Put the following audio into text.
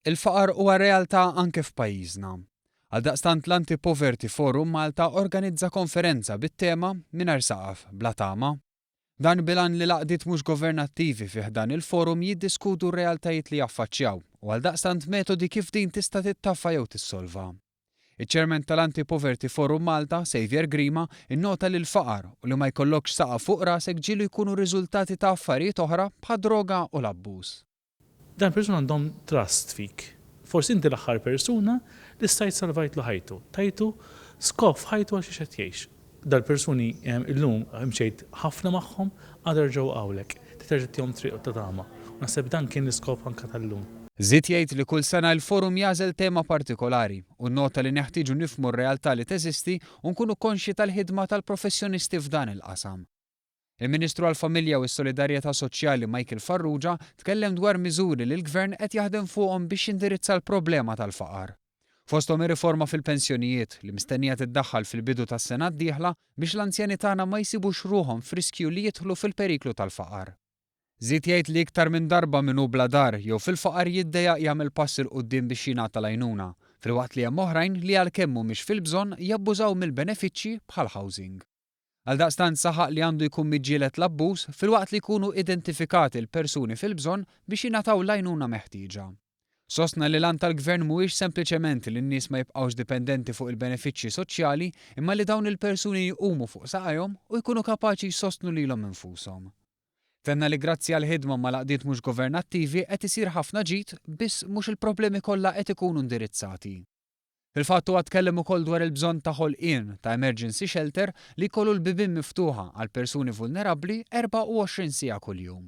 Il-faqar huwa realtà anke f'pajjiżna. Għaldaqstant l-Anti-Poverty Forum Malta organizza konferenza bit-tema Mingħajr saqaf bla tama. Dan bilan li laqdiet mhux governattivi fih dan il-forum jiddiskutu r-realtajiet li jaffaċċjaw u għaldaqstant metodi kif din tista' tittaffa jew tissolva. Iċ-Chairman tal-Anti-Poverty Forum Malta, Xavier Grima, innota li l-faqar u li ma jkollokx saqaf fuq rasek ġielu jkunu riżultati ta' affarijiet oħra bħal droga u l-abbuż. Dan persuna għandhom trust fik. Forsi inti l-aħħar persuna li stajt salvajtlu ħajtu. Tajtu skop ħajtu għal xi qed jgħix. Dal-persuni illum mxejt ħafna magħhom għadar ġew hawnhekk. Titerġa' tihom triq ta' tama. Naħseb dan kien l-iskop anke tal-lum. Żied jgħid li kull sena l-forum jażel tema partikolari u nnota li neħtieġu nifhmu r-realtà li teżisti u nkunu konxji tal-ħidma tal-professjonisti f'dan il-qasam. Il-Ministru għall-Familja u s-Solidarjetà Soċjali Michael Farrugia tkellem dwar miżuri li l-Gvern qed jaħdem fuqhom biex jindirizza l-problema tal-faqar. Fosthom ir-riforma fil-pensjonijiet li mistennija tiddaħħal fil-bidu tas-sena d-dieħla biex l-anzjani tagħna ma jsibux ruhom f'riskju li jidħlu fil-periklu tal-faqar. Żied jgħid li iktar minn darba min hu bla dar jew fil-faqar jiddejjaq jagħmel pass il quddiem biex jingħata l-għajnuna, filwaqt li hemm oħrajn li għalkemm mhumiex fil-bżonn jabbużaw mill-benefiċċji bħal housing. Għaldaqstant saħaq li għandu jkun miġġieled l-abbuż filwaqt li jkunu identifikati l-persuni fil-bżonn biex jingħataw l-għajnuna meħtieġa. Sostna li lan tal-Gvern mhuwiex sempliċement li n-nies ma jibqgħux dipendenti fuq il-benefiċċji soċjali imma li dawn il-persuni jqumu fuq saqajhom u jkunu kapaċi jsostnu lilhom infushom. Tenna li grazzi għal ħidma ma' laqdiet mhux governattivi qed isir ħafna ġid biss mhux il-problemi kollha qed ikunu indirizzati. Fil-fatt huwa tkellem ukoll dwar il-bżonn ta' ħolqien ta' emergency shelter li jkollu l-bibien miftuħa għal persuni vulnerabbli 24 siegħa kuljum.